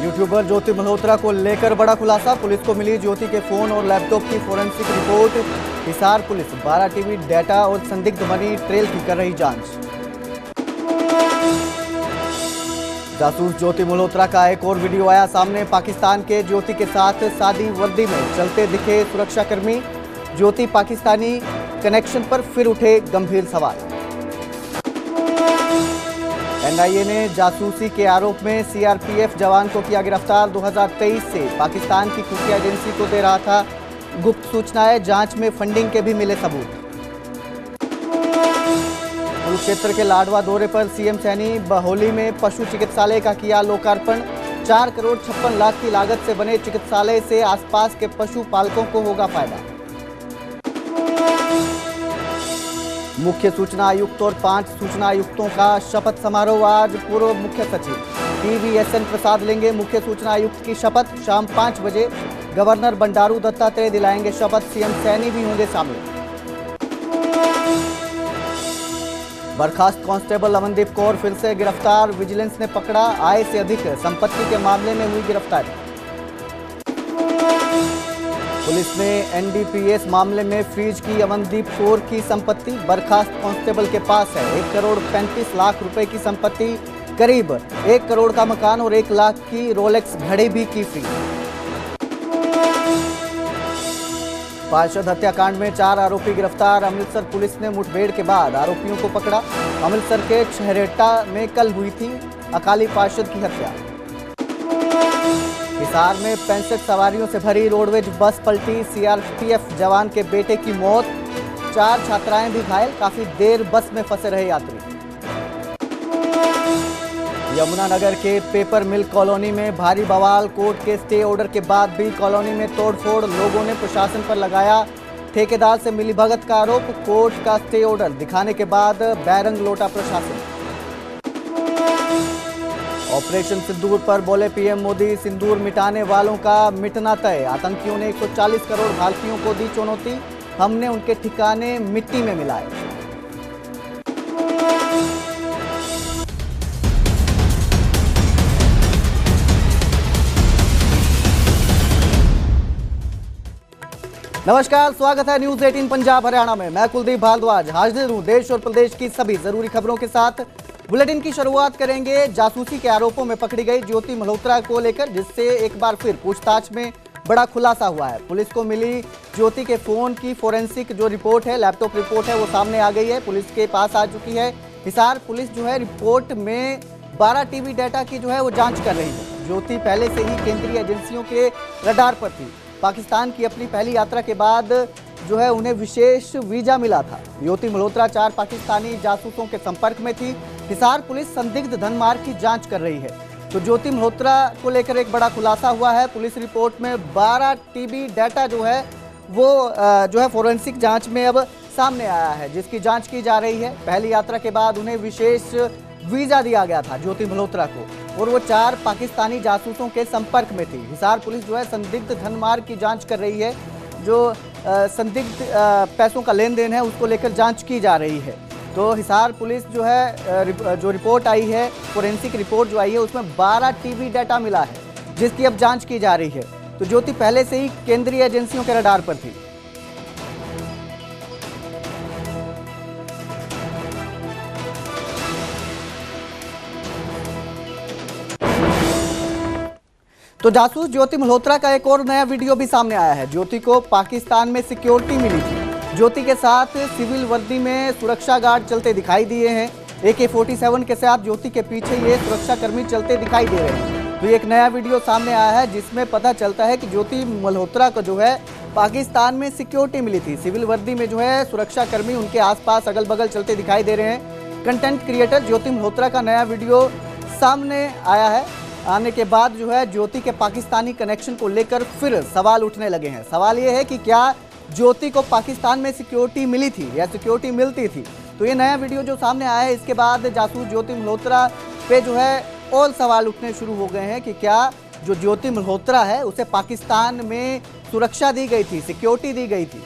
YouTuber ज्योति मल्होत्रा को लेकर बड़ा खुलासा। पुलिस को मिली ज्योति के फोन और लैपटॉप की forensic report. Hisar police 12 TV data और संदिग्ध मनी ट्रेल की कर रही जांच। जासूस ज्योति मल्होत्रा का एक और वीडियो आया सामने। पाकिस्तान के ज्योति के साथ सादी वर्दी में चलते दिखे सुरक्षाकर्मी। ज्योति पाकिस्तानी कनेक्शन पर फिर उठे गंभीर सवाल। एनआईए ने जासूसी के आरोप में सीआरपीएफ जवान को किया गिरफ्तार। 2023 से पाकिस्तान की खुफिया एजेंसी को दे रहा था गुप्त सूचनाएं। जांच में फंडिंग के भी मिले सबूत। कुरुक्षेत्र के लाडवा दौरे पर सीएम सैनी। बहोली में पशु चिकित्सालय का किया लोकार्पण। 4 करोड़ 56 लाख की लागत से बने चिकित्सालय से आसपास के पशु पालकों को होगा फायदा। मुख्य सूचना आयुक्त और 5 सूचना आयुक्तों का शपथ समारोह आज। पूर्व मुख्य सचिव PVSN प्रसाद लेंगे मुख्य सूचना आयुक्त की शपथ। शाम 5 बजे गवर्नर बंडारू दत्तात्रेय दिलाएंगे शपथ। सीएम सैनी भी होंगे शामिल। बर्खास्त कांस्टेबल अमनदीप कौर फिर से गिरफ्तार। विजिलेंस ने पकड़ा। आय से अधिक संपत्ति के मामले में हुई गिरफ्तारी। पुलिस ने NDPS मामले में फ्रीज की अमनदीप कौर की संपत्ति। बर्खास्त कांस्टेबल के पास है 1 करोड़ 35 लाख रुपए की संपत्ति। करीब 1 करोड़ का मकान और 1 लाख की रोलेक्स घड़ी भी की फ्री। पार्षद हत्याकांड में 4 आरोपी गिरफ्तार। अमृतसर पुलिस ने मुठभेड़ के बाद आरोपियों को पकड़ा। अमृतसर के छहरेटा में कल हुई थी अकाली पार्षद की हत्या। हिसार में 65 सवारियों से भरी रोडवेज बस पलटी। सीआरपीएफ जवान के बेटे की मौत। 4 छात्राएं भी घायल। काफी देर बस में फंसे रहे यात्री। यमुनानगर के पेपर मिल कॉलोनी में भारी बवाल। कोर्ट के स्टे ऑर्डर के बाद भी कॉलोनी में तोड़फोड़। लोगों ने प्रशासन पर लगाया ठेकेदार से मिलीभगत का आरोप। कोर्ट का स्टे ऑर्डर दिखाने के बाद बैरंग लौटा प्रशासन। ऑपरेशन सिंदूर पर बोले पीएम मोदी। सिंदूर मिटाने वालों का मिटना तय। आतंकियों ने 140 करोड़ भारतीयों को दी चुनौती। हमने उनके ठिकाने मिट्टी में मिलाए। नमस्कार, स्वागत है न्यूज 18 पंजाब हरियाणा में। मैं कुलदीप भारद्वाज हाजिर हूं देश और प्रदेश की सभी जरूरी खबरों के साथ। बुलेटिन की शुरुआत करेंगे जासूसी के आरोपों में पकड़ी गई ज्योति मल्होत्रा को लेकर, जिससे एक बार फिर पूछताछ में बड़ा खुलासा हुआ है। पुलिस को मिली ज्योति के फोन की फोरेंसिक जो रिपोर्ट है, लैपटॉप रिपोर्ट है, वो सामने आ गई है। पुलिस के पास आ चुकी है। हिसार पुलिस जो है रिपोर्ट में 12 टीवी डेटा की जो है वो जांच कर रही है। ज्योति पहले से ही केंद्रीय एजेंसियों के रडार पर थी। पाकिस्तान की अपनी पहली यात्रा के बाद जो है उन्हें विशेष वीजा मिला था। ज्योति मल्होत्रा 4 पाकिस्तानी जासूसों के संपर्क में थी। हिसार पुलिस संदिग्ध धनमार्ग की जांच कर रही है। तो ज्योति मल्होत्रा को लेकर एक बड़ा खुलासा हुआ है। पुलिस रिपोर्ट में 12 टीबी डेटा जो है वो जो है फोरेंसिक जांच में अब सामने आया है, जिसकी जांच की जा रही है। पहली यात्रा के बाद उन्हें विशेष वीजा दिया गया था ज्योति मल्होत्रा को, और वो 4 पाकिस्तानी जासूसों के संपर्क में थी। हिसार पुलिस जो है संदिग्ध धनमार्ग की जांच कर रही है। जो संदिग्ध पैसों का लेन देन है उसको लेकर जांच की जा रही है। तो हिसार पुलिस जो है जो रिपोर्ट आई है, फोरेंसिक रिपोर्ट जो आई है, उसमें 12 टीवी डेटा मिला है, जिसकी अब जांच की जा रही है। तो ज्योति पहले से ही केंद्रीय एजेंसियों के रडार पर थी। तो जासूस ज्योति मल्होत्रा का एक और नया वीडियो भी सामने आया है। ज्योति को पाकिस्तान में सिक्योरिटी मिली थी। ज्योति के साथ सिविल वर्दी में सुरक्षा गार्ड चलते दिखाई दिए हैं। AK-47 के साथ ज्योति के पीछे ये सुरक्षाकर्मी चलते दिखाई दे रहे हैं। तो एक नया वीडियो सामने आया है, जिसमें पता चलता है कि ज्योति मल्होत्रा को जो है पाकिस्तान में सिक्योरिटी मिली थी। सिविल वर्दी में जो है सुरक्षाकर्मी उनके आसपास अगल बगल चलते दिखाई दे रहे हैं। कंटेंट क्रिएटर ज्योति मल्होत्रा का नया वीडियो सामने आया है। आने के बाद जो है ज्योति के पाकिस्तानी कनेक्शन को लेकर फिर सवाल उठने लगे हैं। सवाल ये है कि क्या ज्योति को पाकिस्तान में सिक्योरिटी मिली थी या सिक्योरिटी मिलती थी। तो ये नया वीडियो जो सामने आया है, इसके बाद जासूस ज्योति मल्होत्रा पे जो है और सवाल उठने शुरू हो गए हैं कि क्या जो ज्योति मल्होत्रा है उसे पाकिस्तान में सुरक्षा दी गई थी, सिक्योरिटी दी गई थी।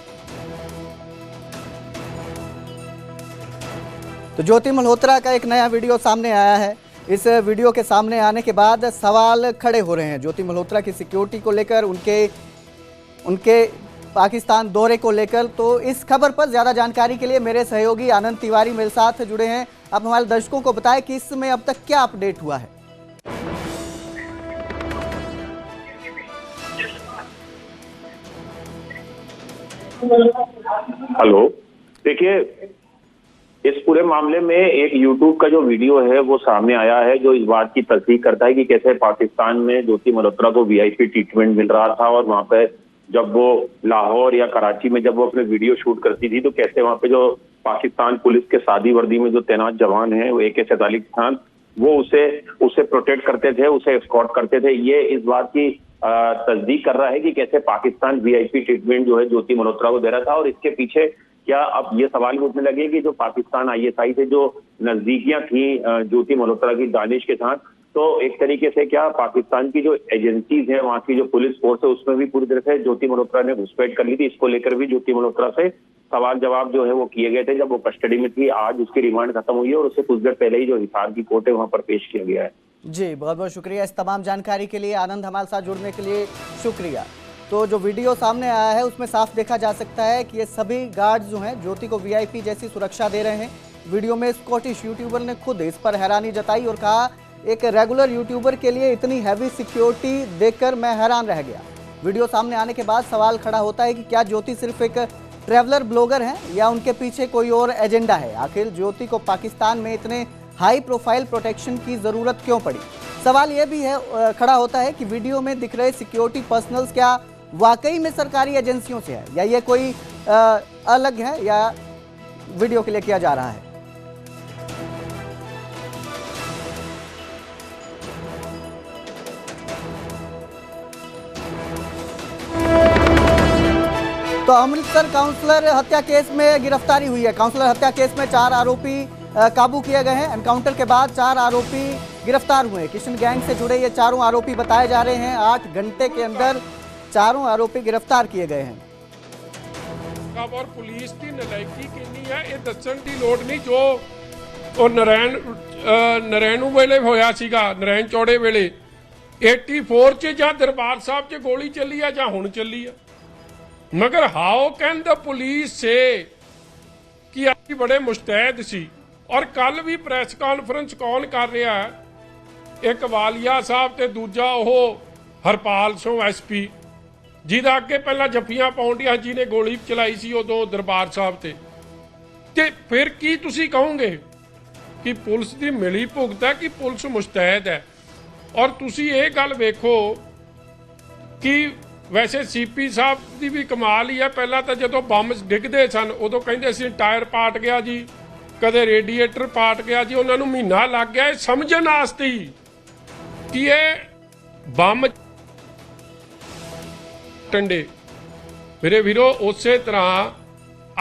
तो ज्योति मल्होत्रा का एक नया वीडियो सामने आया है। इस वीडियो के सामने आने के बाद सवाल खड़े हो रहे हैं ज्योति मल्होत्रा की सिक्योरिटी को लेकर, उनके पाकिस्तान दौरे को लेकर। तो इस खबर पर ज्यादा जानकारी के लिए मेरे सहयोगी आनंद तिवारी मेरे साथ जुड़े हैं। आप हमारे दर्शकों को बताएं कि इसमें अब तक क्या अपडेट हुआ है। हेलो, देखिए, इस पूरे मामले में एक YouTube का जो वीडियो है वो सामने आया है जो इस बात की तस्दीक करता है कि कैसे पाकिस्तान में ज्योति मल्होत्रा को VIP ट्रीटमेंट मिल रहा था और वहां पे जब वो लाहौर या कराची में जब वो अपने वीडियो शूट करती थी तो कैसे वहां पे जो पाकिस्तान पुलिस के सादी वर्दी में जो तैनात जवान हैं वो AK-47 खान वो उसे प्रोटेक्ट करते थे, उसे एस्कॉर्ट करते थे। ये इस बात की तस्दीक कर रहा है कि कैसे पाकिस्तान VIP ट्रीटमेंट जो है ज्योति मल्होत्रा को दे रहा था। और इसके पीछे क्या अब ये सवाल भी उठने लगे कि जो पाकिस्तान ISI से जो नजदीकियां थी ज्योति मल्होत्रा की दानिश के साथ, तो एक तरीके से क्या पाकिस्तान की जो एजेंसीज है, वहां की जो पुलिस फोर्स है, उसमें भी पूरी तरह से ज्योति मल्होत्रा ने घुसपैठ कर ली थी। इसको लेकर भी ज्योति मल्होत्रा से सवाल जवाब जो है वो किए गए थे जब वो कस्टडी में थी। आज उसकी रिमांड खत्म हुई है और उससे कुछ देर पहले ही जो हिसार की कोर्ट है वहां पर पेश किया गया है। जी, बहुत बहुत शुक्रिया इस तमाम जानकारी के लिए। आनंद, हमारे साथ जुड़ने के लिए शुक्रिया। तो जो वीडियो सामने आया है उसमें साफ देखा जा सकता है कि ये सभी गार्ड्स जो हैं ज्योति को VIP जैसी सुरक्षा दे रहे हैं। वीडियो में स्कॉटिश यूट्यूबर ने खुद इस पर हैरानी जताई और कहा, एक रेगुलर यूट्यूबर के लिए इतनी हैवी सिक्योरिटी देखकर मैं हैरान रह गया। वीडियो सामने आने के बाद सवाल खड़ा होता है कि क्या ज्योति सिर्फ एक ट्रैवलर ब्लॉगर हैं या उनके पीछे कोई और एजेंडा है। आखिर ज्योति को पाकिस्तान में इतने हाई प्रोफाइल प्रोटेक्शन की जरूरत क्यों पड़ी। सवाल यह भी है खड़ा होता है कि वीडियो में दिख रहे सिक्योरिटी पर्सनल्स क्या वाकई में सरकारी एजेंसियों से है या ये कोई अलग है या वीडियो के लिए किया जा रहा है। तो अमृतसर काउंसलर हत्या केस में गिरफ्तारी हुई है। काउंसलर हत्या केस में 4 आरोपी काबू किए गए हैं। एनकाउंटर के बाद 4 आरोपी गिरफ्तार हुए। किशन गैंग से जुड़े ये चारों आरोपी बताए जा रहे हैं। 8 घंटे के अंदर चारों आरोपी गिरफ्तार किए गए हैं। और पुलिस की नलायकी कितनी है ये दसन की लोड़ नहीं। जो और नरैणू वेले होया सीगा, नरैण चौड़े वेले 84 च ਜਾਂ दरबार साहब च गोली चली है ਜਾਂ ਹੁਣ ਚੱਲੀ है। मगर हाउ कैन द पुलिस से कि ਅਸੀਂ बड़े मुस्तैद सी। और कल भी प्रेस कॉन्फ्रेंस कौन कर रहा है, एक वालिया साहब ते दूजा ਉਹ हरपाल सिंह SP ਜਿਹਦਾ ਅੱਗੇ ਪਹਿਲਾਂ ਜੱਫੀਆਂ ਪਾਉਂਦੀਆਂ ਜਿਹਨੇ ਗੋਲੀ ਚਲਾਈ ਸੀ ਉਦੋਂ ਦਰਬਾਰ ਸਾਹਿਬ ਤੇ ਫਿਰ ਕੀ ਤੁਸੀਂ ਕਹੋਗੇ ਕਿ ਪੁਲਿਸ ਦੀ ਮਿਲੀ ਭੁਗਤ ਹੈ ਕਿ ਪੁਲਿਸ ਮੁਸਤੈਦ ਹੈ। ਔਰ ਤੁਸੀਂ ਇਹ ਗੱਲ ਵੇਖੋ ਕਿ ਵੈਸੇ CP ਸਾਹਿਬ ਦੀ ਵੀ ਕਮਾਲ ਹੀ ਹੈ। ਪਹਿਲਾਂ ਤਾਂ ਜਦੋਂ ਬੰਬ ਡਿੱਗਦੇ ਸਨ ਉਦੋਂ ਕਹਿੰਦੇ ਸੀ ਟਾਇਰ ਪਾਟ ਗਿਆ ਜੀ, ਕਦੇ ਰੇਡੀਏਟਰ ਪਾਟ ਗਿਆ ਜੀ। ਉਹਨਾਂ ਨੂੰ ਮਹੀਨਾ ਲੱਗ ਗਿਆ ਇਹ ਸਮਝਣ ਵਾਸਤੇ ਕਿ ਇਹ ਬੰਬ ਟੰਡੇ। ਮੇਰੇ ਵੀਰੋ ਉਸੇ ਤਰ੍ਹਾਂ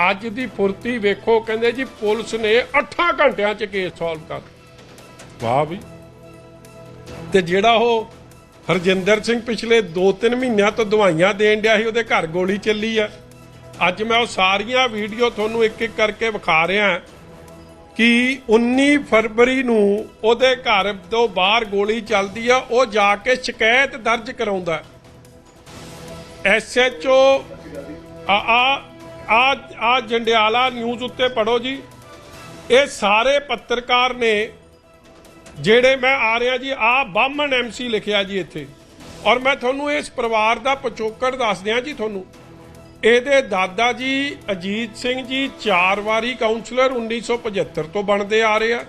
ਅੱਜ ਦੀ ਫੁਰਤੀ ਵੇਖੋ, ਕਹਿੰਦੇ ਜੀ ਪੁਲਿਸ ਨੇ 8 ਘੰਟਿਆਂ 'ਚ ਕੇਸ ਸੋਲਵ ਕਰ। ਵਾਹ ਵੀ। ਤੇ ਜਿਹੜਾ ਉਹ ਹਰਜਿੰਦਰ ਸਿੰਘ ਪਿਛਲੇ 2-3 ਮਹੀਨਿਆਂ ਤੋਂ ਦਵਾਈਆਂ ਦੇਣ ਡਿਆ ਸੀ, ਉਹਦੇ ਘਰ ਗੋਲੀ ਚੱਲੀ ਆ। ਅੱਜ ਮੈਂ ਉਹ ਸਾਰੀਆਂ ਵੀਡੀਓ ਤੁਹਾਨੂੰ ਇੱਕ ਇੱਕ ਕਰਕੇ ਵਿਖਾ ਰਿਹਾ ਕਿ 19 ਫਰਵਰੀ ਨੂੰ ਉਹਦੇ ਘਰ ਤੋਂ ਬਾਹਰ ਗੋਲੀ ਚੱਲਦੀ ਆ। ਉਹ ਜਾ ਕੇ ਸ਼ਿਕਾਇਤ ਦਰਜ ਕਰਾਉਂਦਾ। SHO ਆ ਜੰਡਿਆਲਾ ਨਿਊਜ਼ ਉੱਤੇ ਪੜੋ ਜੀ। ਇਹ ਸਾਰੇ ਪੱਤਰਕਾਰ ਨੇ ਜਿਹੜੇ ਮੈਂ ਆ ਰਿਹਾ ਜੀ। ਆ ਬਾਹਮਣ MC ਲਿਖਿਆ ਜੀ ਇੱਥੇ। ਔਰ ਮੈਂ ਤੁਹਾਨੂੰ ਇਸ ਪਰਿਵਾਰ ਦਾ ਪਿਛੋਕੜ ਦੱਸ ਦਿਆਂ ਜੀ ਤੁਹਾਨੂੰ। ਇਹਦੇ ਦਾਦਾ ਜੀ ਅਜੀਤ ਸਿੰਘ ਜੀ 4 ਵਾਰੀ ਕਾਉਂਸਲਰ 1975 ਤੋਂ ਬਣਦੇ ਆ ਰਹੇ ਆ।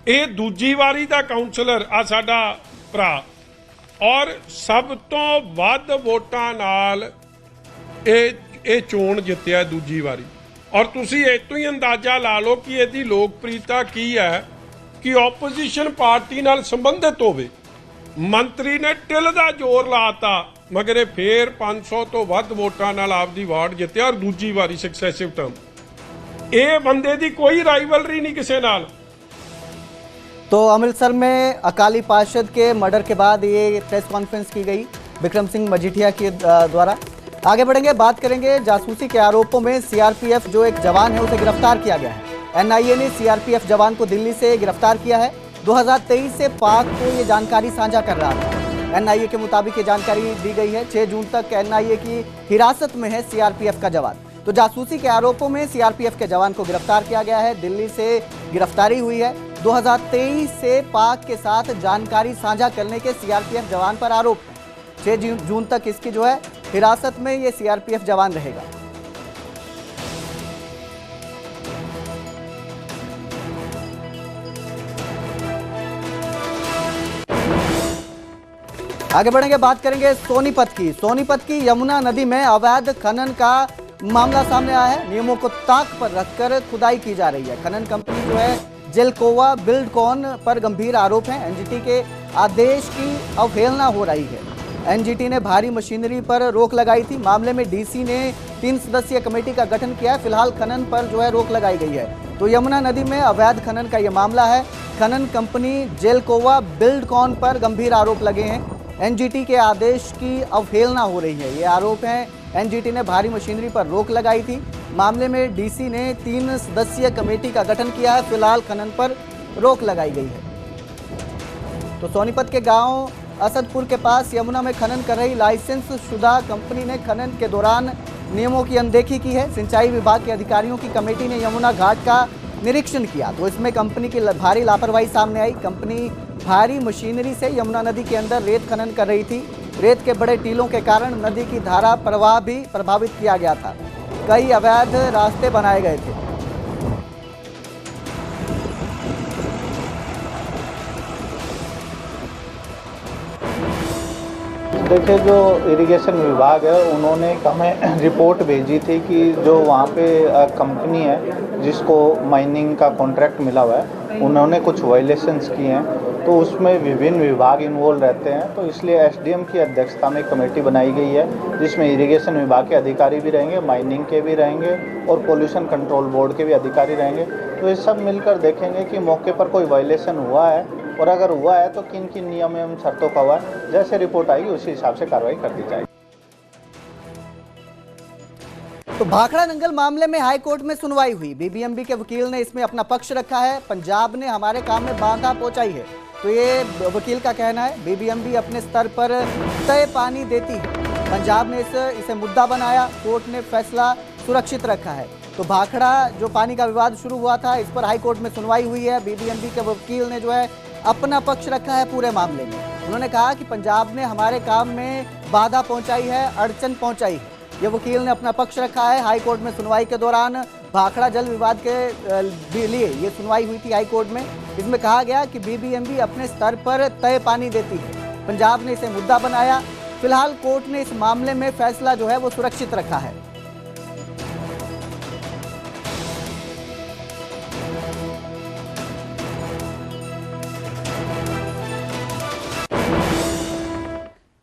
ਇਹ ਦੂਜੀ ਵਾਰੀ ਦਾ ਕਾਉਂਸਲਰ ਆ ਸਾਡਾ ਭਰਾ। ਔਰ ਸਭ ਤੋਂ ਵੱਧ ਵੋਟਾਂ ਨਾਲ ਇਹ ਚੋਣ ਜਿੱਤਿਆ ਦੂਜੀ ਵਾਰੀ। ਔਰ ਤੁਸੀਂ ਇਤੋਂ ਹੀ ਅੰਦਾਜ਼ਾ ਲਾ ਲਓ ਕਿ ਇਹਦੀ ਲੋਕਪ੍ਰਿਯਤਾ ਕੀ ਹੈ ਕਿ ਆਪੋਜੀਸ਼ਨ ਪਾਰਟੀ ਨਾਲ ਸੰਬੰਧਿਤ ਹੋਵੇ। ਮੰਤਰੀ ਨੇ ਟਿਲ ਦਾ ਜ਼ੋਰ ਲਾਤਾ ਮਗਰ ਇਹ ਫੇਰ 500 ਤੋਂ ਵੱਧ ਵੋਟਾਂ ਨਾਲ ਆਪਦੀ ਵਾਰਡ ਜਿੱਤਿਆ ਔਰ ਦੂਜੀ ਵਾਰੀ ਸਕਸੈਸਿਵ ਟਰਮ। ਇਹ ਬੰਦੇ ਦੀ ਕੋਈ ਰਾਈਵਲਰੀ ਨਹੀਂ ਕਿਸੇ ਨਾਲ। तो अमृतसर में अकाली पार्षद के मर्डर के बाद ये प्रेस कॉन्फ्रेंस की गई विक्रम सिंह मजीठिया के द्वारा। आगे बढ़ेंगे, बात करेंगे जासूसी के आरोपों में CRPF जो एक जवान है उसे गिरफ्तार किया गया है। NIA ने CRPF जवान को दिल्ली से गिरफ्तार किया है। 2023 से पाक को ये जानकारी साझा कर रहा था। एनआईए के मुताबिक ये जानकारी दी गई है। 6 जून तक एनआईए की हिरासत में है सीआरपीएफ का जवान। तो जासूसी के आरोपों में सीआरपीएफ के जवान को गिरफ्तार किया गया है। दिल्ली से गिरफ्तारी हुई है। 2023 से पाक के साथ जानकारी साझा करने के सीआरपीएफ जवान पर आरोप है। 6 जून तक इसकी जो है हिरासत में ये सीआरपीएफ जवान रहेगा। आगे बढ़ेंगे, बात करेंगे सोनीपत की। सोनीपत की यमुना नदी में अवैध खनन का मामला सामने आया है। नियमों को ताक पर रखकर खुदाई की जा रही है। खनन कंपनी जो है जेलकोवा बिल्डकॉन पर गंभीर आरोप है। एनजीटी के आदेश की अवहेलना हो रही है। एनजीटी ने भारी मशीनरी पर रोक लगाई थी। मामले में डीसी ने 3 सदस्यीय कमेटी का गठन किया है। फिलहाल खनन पर जो है रोक लगाई गई है। तो यमुना नदी में अवैध खनन का यह मामला है। खनन कंपनी जेलकोवा बिल्डकॉन पर गंभीर आरोप लगे हैं। एनजीटी के आदेश की अवहेलना हो रही है, ये आरोप है। एनजीटी ने भारी मशीनरी पर रोक लगाई थी। मामले में डीसी ने 3 सदस्यीय कमेटी का गठन किया है। फिलहाल खनन पर रोक लगाई गई है। तो सोनीपत के गांव असदपुर के पास यमुना में खनन कर रही लाइसेंस शुदा कंपनी ने खनन के दौरान नियमों की अनदेखी की है। सिंचाई विभाग के अधिकारियों की कमेटी ने यमुना घाट का निरीक्षण किया तो इसमें कंपनी की भारी लापरवाही सामने आई। कंपनी भारी मशीनरी से यमुना नदी के अंदर रेत खनन कर रही थी। रेत के बड़े टीलों के कारण नदी की धारा प्रवाह भी प्रभावित किया गया था। कई अवैध रास्ते बनाए गए थे। देखिए, जो इरिगेशन विभाग है उन्होंने हमें रिपोर्ट भेजी थी कि जो वहाँ पे कंपनी है जिसको माइनिंग का कॉन्ट्रैक्ट मिला हुआ है, उन्होंने कुछ वायलेशंस किए हैं। तो उसमें विभिन्न विभाग इन्वॉल्व रहते हैं। तो इसलिए एसडीएम की अध्यक्षता में कमेटी बनाई गई है जिसमें इरिगेशन विभाग के अधिकारी भी रहेंगे, माइनिंग के भी रहेंगे और पोल्यूशन कंट्रोल बोर्ड के भी अधिकारी रहेंगे। तो ये सब मिलकर देखेंगे कि मौके पर कोई वायलेशन हुआ है और अगर हुआ है तो किन किन नियम एवं शर्तों का हुआ है। जैसे रिपोर्ट आएगी उसी हिसाब से कार्रवाई कर दी जाएगी। तो भाखड़ा दंगल मामले में हाई कोर्ट में सुनवाई हुई। बीबीएमबी के वकील ने इसमें अपना पक्ष रखा है। पंजाब ने हमारे काम में बाधा पहुंचाई है, तो ये वकील का कहना है। बीबीएमबी अपने स्तर पर तय पानी देती है। पंजाब ने इसे मुद्दा बनाया। कोर्ट ने फैसला सुरक्षित रखा है। तो भाखड़ा जो पानी का विवाद शुरू हुआ था, इस पर हाई कोर्ट में सुनवाई हुई है। बीबीएमबी के वकील ने जो है अपना पक्ष रखा है पूरे मामले में। उन्होंने कहा कि पंजाब ने हमारे काम में बाधा पहुंचाई है, अड़चन पहुंचाई है। ये वकील ने अपना पक्ष रखा है। हाई कोर्ट में सुनवाई के दौरान भाखड़ा जल विवाद के लिए ये सुनवाई हुई थी हाई कोर्ट में। इसमें कहा गया कि बीबीएमबी अपने स्तर पर तय पानी देती है। पंजाब ने इसे मुद्दा बनाया। फिलहाल कोर्ट ने इस मामले में फैसला जो है वो सुरक्षित रखा है।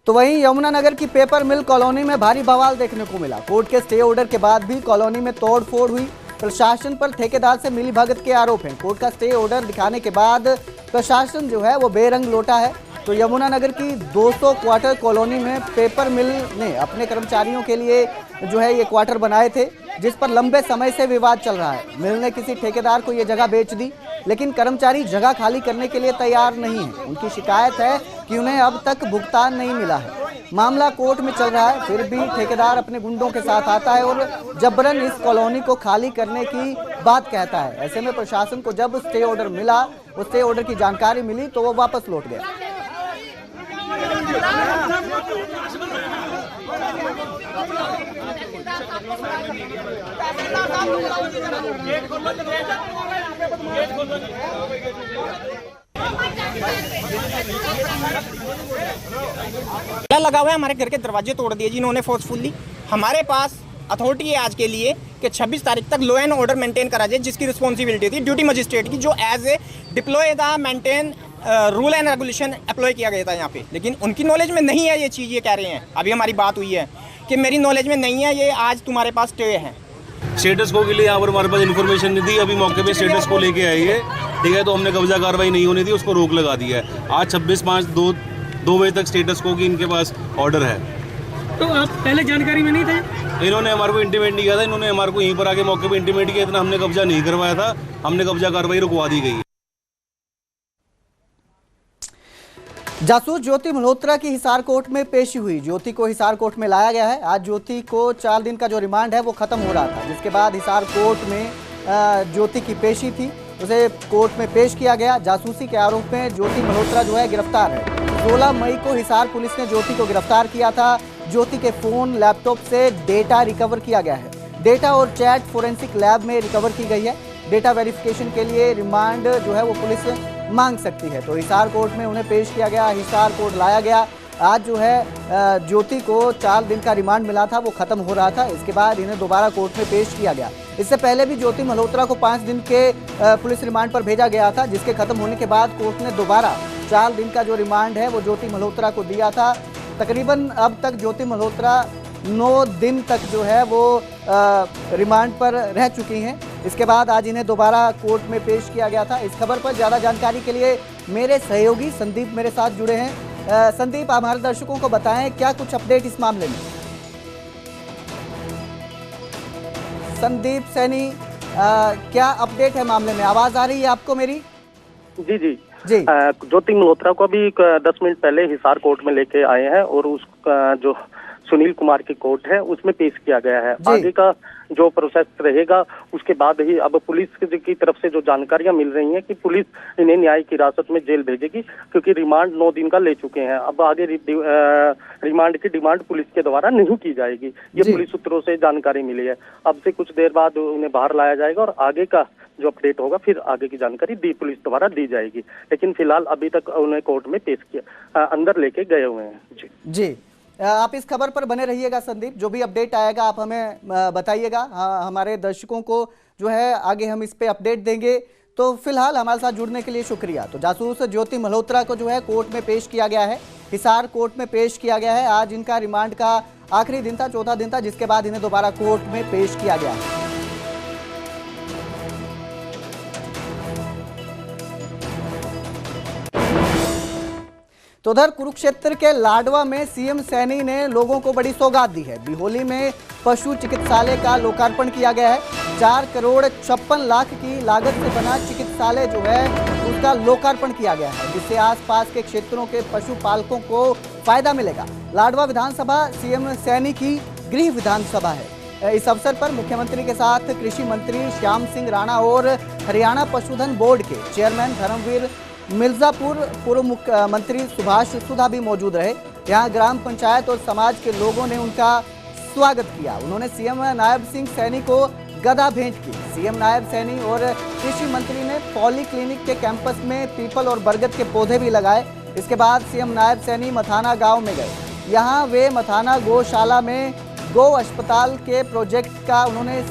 तो वहीं यमुनानगर की पेपर मिल कॉलोनी में भारी बवाल देखने को मिला। कोर्ट के स्टे ऑर्डर के बाद भी कॉलोनी में तोड़फोड़ हुई। प्रशासन पर ठेकेदार से मिलीभगत के आरोप हैं। कोर्ट का स्टे ऑर्डर दिखाने के बाद प्रशासन जो है वो बेरंग लौटा है। तो यमुनानगर की 200 क्वार्टर कॉलोनी में पेपर मिल ने अपने कर्मचारियों के लिए जो है ये क्वार्टर बनाए थे, जिस पर लंबे समय से विवाद चल रहा है। मिल ने किसी ठेकेदार को ये जगह बेच दी, लेकिन कर्मचारी जगह खाली करने के लिए तैयार नहीं है। उनकी शिकायत है कि उन्हें अब तक भुगतान नहीं मिला है। मामला कोर्ट में चल रहा है, फिर भी ठेकेदार अपने गुंडों के साथ आता है और जबरन इस कॉलोनी को खाली करने की बात कहता है। ऐसे में प्रशासन को जब स्टे ऑर्डर मिला, उस स्टे ऑर्डर की जानकारी मिली तो वो वापस लौट गया। लगा हुआ है, हमारे घर के दरवाजे तोड़ दिए जिन्होंने फोर्सफुली। हमारे पास अथॉरिटी है आज के लिए कि 26 तारीख तक लॉ एंड ऑर्डर मेंटेन करा जाए, जिसकी रिस्पॉन्सिबिलिटी थी ड्यूटी मजिस्ट्रेट की, जो as a deploy the maintain rule and regulation apply किया गया था यहाँ पे। लेकिन उनकी नॉलेज में नहीं है ये चीज़। ये कह रहे हैं, अभी हमारी बात हुई है कि मेरी नॉलेज में नहीं है, ये आज तुम्हारे पास स्टे है। स्टेटस को के लिए यहाँ पर हमारे पास इन्फॉर्मेशन नहीं थी। अभी मौके पे स्टेटस को लेके आई है, ठीक है। तो हमने कब्जा कार्रवाई नहीं होनी थी, उसको रोक लगा दिया है। आज 26/5 2 बजे तक स्टेटस को की इनके पास ऑर्डर है। तो आप पहले जानकारी में नहीं थे? इन्होंने हमारे को इंटीमेट नहीं किया था। इन्होंने हमारे को यहीं पर आके मौके पे इंटीमेट किया। इतना हमने कब्जा नहीं करवाया था। हमने कब्जा कार्रवाई रुकवा दी गई है। जासूस ज्योति मल्होत्रा की हिसार कोर्ट में पेशी हुई। ज्योति को हिसार कोर्ट में लाया गया है। आज ज्योति को 4 दिन का जो रिमांड है वो खत्म हो रहा था, जिसके बाद हिसार कोर्ट में ज्योति की पेशी थी, उसे कोर्ट में पेश किया गया। जासूसी के आरोप में ज्योति मल्होत्रा जो है गिरफ्तार है। 16 मई को हिसार पुलिस ने ज्योति को गिरफ्तार किया था। ज्योति के फोन लैपटॉप से डेटा रिकवर किया गया है। डेटा और चैट फोरेंसिक लैब में रिकवर की गई है। डेटा वेरिफिकेशन के लिए रिमांड जो है वो पुलिस मांग सकती है, तो हिसार कोर्ट में उन्हें पेश किया गया, हिसार कोर्ट लाया गया। आज जो है ज्योति को 4 दिन का रिमांड मिला था, वो खत्म हो रहा था। इसके बाद इन्हें दोबारा कोर्ट में पेश किया गया। इससे पहले भी ज्योति मल्होत्रा को 5 दिन के पुलिस रिमांड पर भेजा गया था, जिसके खत्म होने के बाद कोर्ट ने दोबारा 4 दिन का जो रिमांड है वो ज्योति मल्होत्रा को दिया था। तकरीबन अब तक ज्योति मल्होत्रा 9 दिन तक जो है वो रिमांड पर रह चुकी हैं। इसके बाद आज इन्हें दोबारा कोर्ट में पेश किया गया था। इस खबर पर ज़्यादा जानकारी के लिए मेरे सहयोगी संदीप मेरे साथ जुड़े हैं। संदीप, आप हमारे दर्शकों को बताएं क्या कुछ अपडेट इस मामले में। संदीप सैनी, क्या अपडेट है मामले में? आवाज़ आ रही है आपको मेरी? जी जी जी। ज्योति मल्होत्रा को अभी 10 मिनट पहले हिसार कोर्ट में लेके आए हैं और उस जो सुनील कुमार की कोर्ट है उसमें पेश किया गया है। आगे का जो प्रोसेस रहेगा उसके बाद ही अब पुलिस की तरफ से जो जानकारियां मिल रही हैं कि पुलिस इन्हें न्यायिक हिरासत में जेल भेजेगी, क्योंकि रिमांड 9 दिन का ले चुके हैं। अब आगे रिमांड की डिमांड पुलिस के द्वारा नहीं की जाएगी, ये पुलिस सूत्रों से जानकारी मिली है। अब से कुछ देर बाद उन्हें बाहर लाया जाएगा और आगे का जो अपडेट होगा फिर आगे की जानकारी पुलिस द्वारा दी जाएगी। लेकिन फिलहाल अभी तक उन्हें कोर्ट में पेश किया, अंदर लेके गए हुए हैं। जी जी, आप इस खबर पर बने रहिएगा संदीप, जो भी अपडेट आएगा आप हमें बताइएगा। हमारे दर्शकों को जो है आगे हम इस पे अपडेट देंगे। तो फिलहाल हमारे साथ जुड़ने के लिए शुक्रिया। तो जासूस ज्योति मल्होत्रा को जो है कोर्ट में पेश किया गया है, हिसार कोर्ट में पेश किया गया है। आज इनका रिमांड का आखिरी दिन था, 14 दिन था, जिसके बाद इन्हें दोबारा कोर्ट में पेश किया गया है। तो उधर कुरुक्षेत्र के लाडवा में सीएम सैनी ने लोगों को बड़ी सौगात दी है। बिहोली में पशु चिकित्सालय का लोकार्पण किया गया है। 4 करोड़ 56 लाख की लागत से बना चिकित्सालय जो है उसका लोकार्पण किया गया है, जिससे आसपास के क्षेत्रों के पशुपालकों को फायदा मिलेगा। लाडवा विधानसभा सीएम सैनी की गृह विधानसभा है। इस अवसर पर मुख्यमंत्री के साथ कृषि मंत्री श्याम सिंह राणा और हरियाणा पशुधन बोर्ड के चेयरमैन धर्मवीर मिर्जापुर, पूर्व मुख्यमंत्री सुभाष सुधा भी मौजूद रहे। यहाँ ग्राम पंचायत और समाज के लोगों ने उनका स्वागत किया। उन्होंने सीएम नायब सिंह सैनी को गदा भेंट की। सीएम नायब सैनी और कृषि मंत्री ने पॉली क्लिनिक के कैंपस में पीपल और बरगद के पौधे भी लगाए। इसके बाद सीएम नायब सैनी मथाना गांव में गए। यहाँ वे मथाना गौशाला में गौ अस्पताल के प्रोजेक्ट का उन्होंने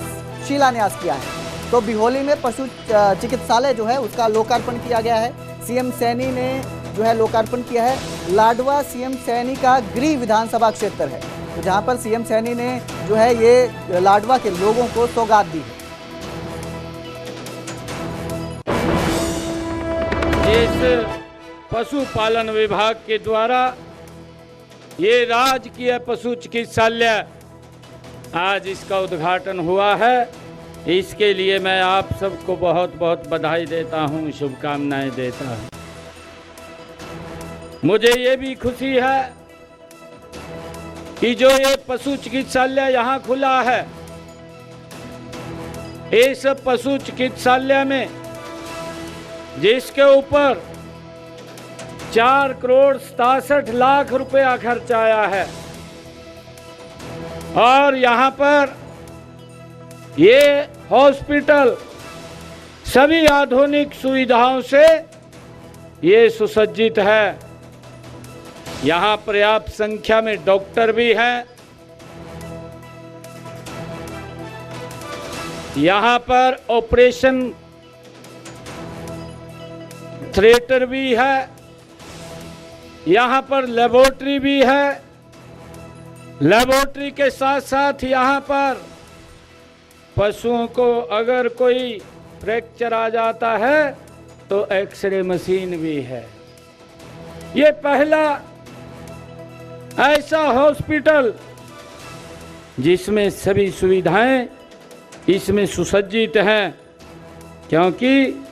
शिलान्यास किया है। तो बिहोली में पशु चिकित्सालय जो है उसका लोकार्पण किया गया है। सीएम सैनी ने जो है लोकार्पण किया है। लाडवा सीएम सैनी का गृह विधानसभा क्षेत्र है, तो जहां पर सीएम सैनी ने जो है ये लाडवा के लोगों को सौगात दी है। इस पशुपालन विभाग के द्वारा ये राजकीय पशु चिकित्सालय आज इसका उद्घाटन हुआ है। इसके लिए मैं आप सबको बहुत बहुत बधाई देता हूं, शुभकामनाएं देता हूं। मुझे ये भी खुशी है कि जो ये पशु चिकित्सालय यहाँ खुला है, इस पशु चिकित्सालय में जिसके ऊपर 4 करोड़ 67 लाख रुपया खर्च आया है और यहाँ पर ये हॉस्पिटल सभी आधुनिक सुविधाओं से ये सुसज्जित है। यहाँ पर्याप्त संख्या में डॉक्टर भी हैं। यहाँ पर ऑपरेशन थिएटर भी है। यहाँ पर लेबोरेटरी भी है। लेबोरेटरी के साथ साथ यहाँ पर पशुओं को अगर कोई फ्रैक्चर आ जाता है तो एक्सरे मशीन भी है। ये पहला ऐसा हॉस्पिटल जिसमें सभी सुविधाएं इसमें सुसज्जित हैं, क्योंकि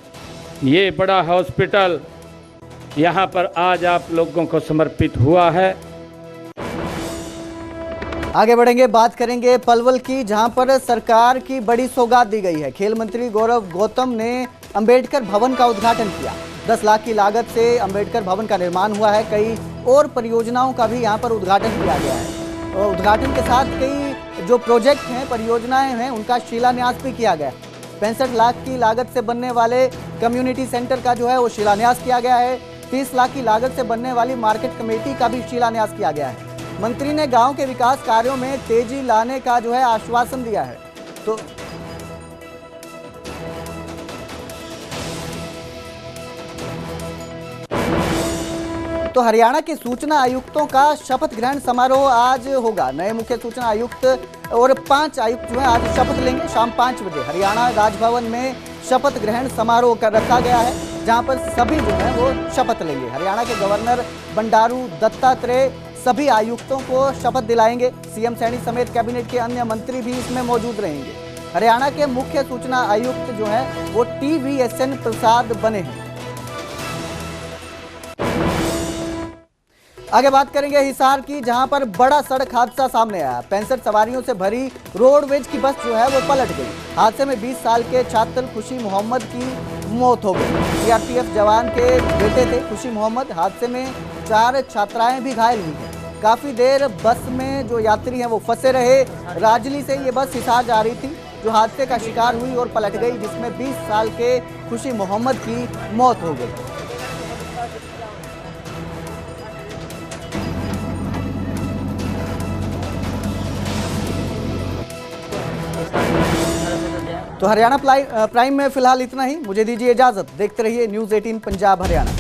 ये बड़ा हॉस्पिटल यहाँ पर आज आप लोगों को समर्पित हुआ है। आगे बढ़ेंगे, बात करेंगे पलवल की, जहां पर सरकार की बड़ी सौगात दी गई है। खेल मंत्री गौरव गौतम ने अंबेडकर भवन का उद्घाटन किया। 10 लाख की लागत से अंबेडकर भवन का निर्माण हुआ है। कई और परियोजनाओं का भी यहां पर उद्घाटन किया गया है और उद्घाटन के साथ कई जो प्रोजेक्ट हैं, परियोजनाएं हैं, उनका शिलान्यास भी किया गया। 65 लाख की लागत से बनने वाले कम्युनिटी सेंटर का जो है वो शिलान्यास किया गया है। 30 लाख की लागत से बनने वाली मार्केट कमेटी का भी शिलान्यास किया गया है। मंत्री ने गांव के विकास कार्यों में तेजी लाने का जो है आश्वासन दिया है। तो हरियाणा के सूचना आयुक्तों का शपथ ग्रहण समारोह आज होगा। नए मुख्य सूचना आयुक्त और 5 आयुक्त जो है आज शपथ लेंगे। शाम 5 बजे हरियाणा राजभवन में शपथ ग्रहण समारोह कर रखा गया है, जहां पर सभी जो है वो शपथ लेंगे। हरियाणा के गवर्नर बंडारू दत्तात्रेय सभी आयुक्तों को शपथ दिलाएंगे। सीएम सैनी समेत कैबिनेट के अन्य मंत्री भी इसमें मौजूद रहेंगे। हरियाणा के मुख्य सूचना आयुक्त जो है वो TVSN प्रसाद बने हैं। आगे बात करेंगे हिसार की, जहां पर बड़ा सड़क हादसा सामने आया। 65 सवारियों से भरी रोडवेज की बस जो है वो पलट गई। हादसे में 20 साल के छात्र खुशी मोहम्मद की मौत हो गई। CRPF जवान के बेटे थे खुशी मोहम्मद। हादसे में 4 छात्राएं भी घायल हुई हैं। काफी देर बस में जो यात्री हैं वो फंसे रहे। राजली से ये बस हिसार जा रही थी, जो हादसे का शिकार हुई और पलट गई, जिसमें 20 साल के खुशी मोहम्मद की मौत हो गई। तो हरियाणा प्राइम में फिलहाल इतना ही। मुझे दीजिए इजाजत। देखते रहिए न्यूज़ 18 पंजाब हरियाणा।